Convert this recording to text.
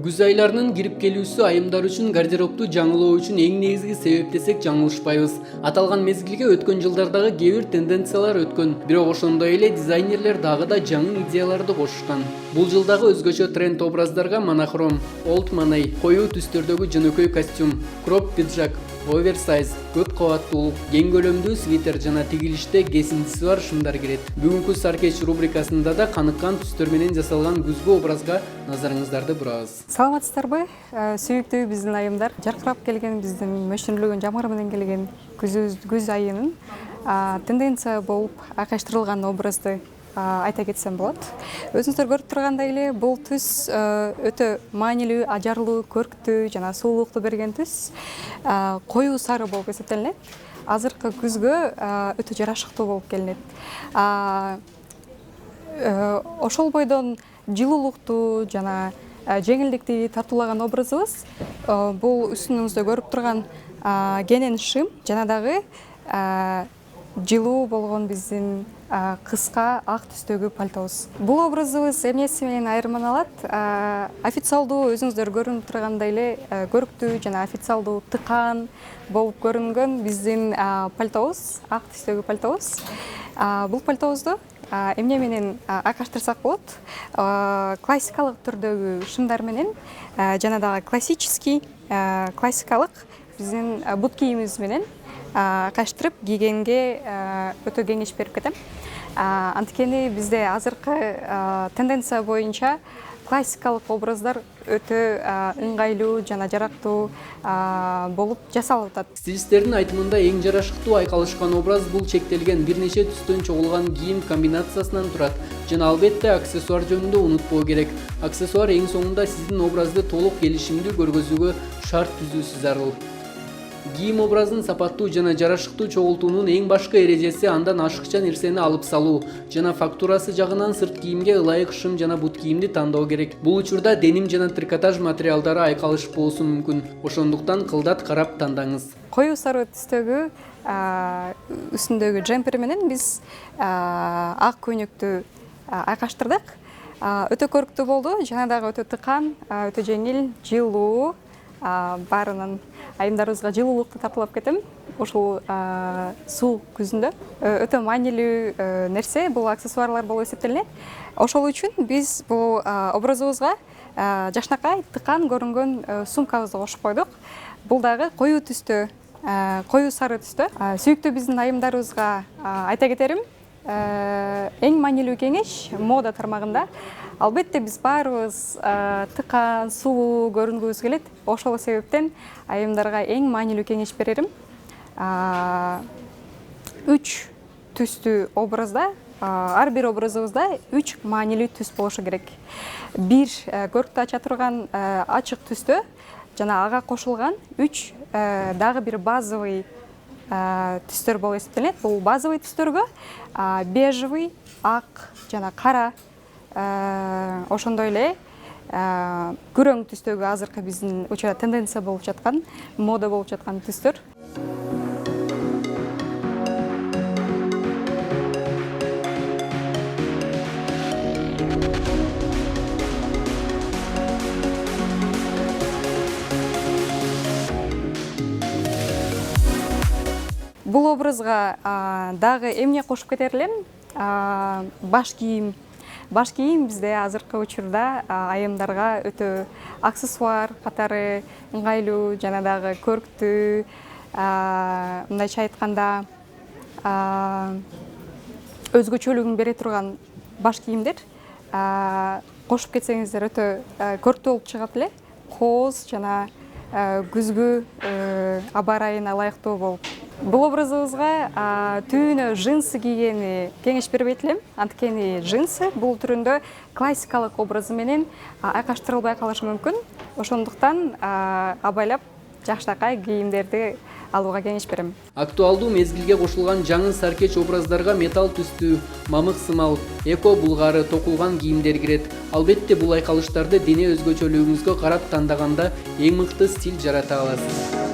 Күз айларынын кирип келүүсү айымдар үчүн гардеробду жаңылоо үчүн эң негизги себеп десек жаңылышпайбыз. Аталган мезгилге өткөн жылдардагы кээ бир тенденциялар өткөн, бирок ошондой эле дизайнерлер дагы да жаңы идеяларды кошушкан. Бул жылдагы өзгөчө тренд образдарга монохром, old money, коюу түстөрдөгү жөнөкөй костюм, кроп пиджак, оверсайз, көп кабаттуулук, кең көлөмдүү свитер жана тигилиште кесиндиси бар шымдар кирет. Бүгүнкү Саркеч рубрикасында да каныккан түстөр менен жасалган күзгү образга назарыңыздарды бурабыз. Саламатсыздарбы? Сүйүктүү биздин айымдар, жаркырап келген биздин мөшүрүлгөн жамгыр менен келген күз айынын тенденция болуп айкаштырылган образды айта кетсем болот. Өзүңүздөр көрүп тургандай эле бул түс өтө маанилүү, ажарлуу, көрктүү жана сулуулукту берген түс. Коюу сары болуп эсептелинет. Азыркы күзгө өтө жарашыктуу болуп келинет. Ошол бойдон жылуулукту жана жеңилдикти тартуулаган образыбыз бул үстүнүңүздө көрүп турган кенен шым жана дагы жылуу болгон биздин кыска ак түстөгү пальтобуз. Бул образыбыз эмнеси менен айырмаланат? Официалдуу өзүңүздөр көрүнүп тургандай эле көрктүү жана официалдуу тыкаан болуп көрүнгөн биздин пальтобуз, ак түстөгү пальтобуз. Бул пальтобузду эмне менен айкаштырсак болот? Классикалык түрдөгү шымдар менен жана дагы классикалык биздин бут кийимибиз менен айкаштырып кийгенге өтө кеңеш берип кетем. Анткени бизде азыркы тенденция боюнча классикалык образдар өтө ыңгайлуу жана жарактуу болуп жасалып атат. Стилисттердин айтымында эң жарашыктуу айкалышкан образ бул чектелген бир нече түстөн чогулган кийим комбинациясынан турат. Жана албетте аксессуар жөнүндө унутпоо керек. Аксессуар эң соңунда сиздин образды толук келишимдүү көргөзүүгө шарт түзүүсү зарыл. Кийим образын сапаттуу жана жарашыктуу чогултуунун эң башкы эрежеси андан ашыкча нерсени алып салуу жана фактурасы жагынан сырт кийимге ылайык шым жана бут кийимди тандоо керек. Бул учурда деним жана трикотаж материалдары айкалышпоосу мүмкүн. Ошондуктан кылдат карап тандаңыз. Коюу сары түстөгү үстүндөгү джемпер менен биз ак көйнөктү айкаштырдык. Өтө көрктүү болду, жана дагы өтө тыкаан, өтө жеңил, жылуу. Баарынан айымдарыбызга жылуулукту тартуулап кетем. Ушул суук күзүндө өтө маанилүү нерсе бул аксессуарлар болуп эсептелинет. Ошол үчүн биз бул образыбызга жакшынакай тыкаан көрүнгөн сумкабызды кошуп койдук. Бул дагы коюу түстө, коюу сары түстө. Сүйүктүү биздин айымдарыбызга айта кетерим, эң маанилүү кеңеш мода тармагында албетте биз баарыбыз тыкаан, сулуу көрүнгүбүз келет. Ошол себептен айымдарга эң маанилүү кеңеш берерим. 3 түстүү образда, ар бир образыбызда 3 маанилүү түс болушу керек. Бир көрктү ача турган ачык түстө жана ага кошулган 3 дагы бир базовый түстөр болуп эсептелет. Бул базовый түстөргө бежевый, ак жана кара, ошондой эле күрөң түстөгү азыркы биздин учурда тенденция болуп жаткан, мода болуп жаткан түстөр. Бул образга дагы эмне кошуп кетер элем? Баш кийим. Баш кийим бизде азыркы учурда айымдарга өтө аксессуар катары ыңгайлуу жана дагы көрктүү, мындайча айтканда өзгөчөлүгүн бере турган баш кийимдер кошуп кетсеңиздер өтө көрктүү болуп чыгат эле. Кооз жана күзгү аба ырайына ылайыктуу болуп. Бул образыбызга түбүнө джинсы кийгени кеңеш бербейт элем. Анткени джинсы бул түрүндө классикалык образы менен айкаштырылбай калышы мүмкүн. Ошондуктан абайлап жакшынакай кийимдерди алууга кеңеш берем. Актуалдуу мезгилге кошулган жаңы Саркеч образдарга металл түстүү, мамык сымал, эко булгары, токулган кийимдер кирет. Албетте бул айкалыштарды дене өзгөчөлүгүңүзгө карап тандаганда эң мыкты стиль жарата аласыз.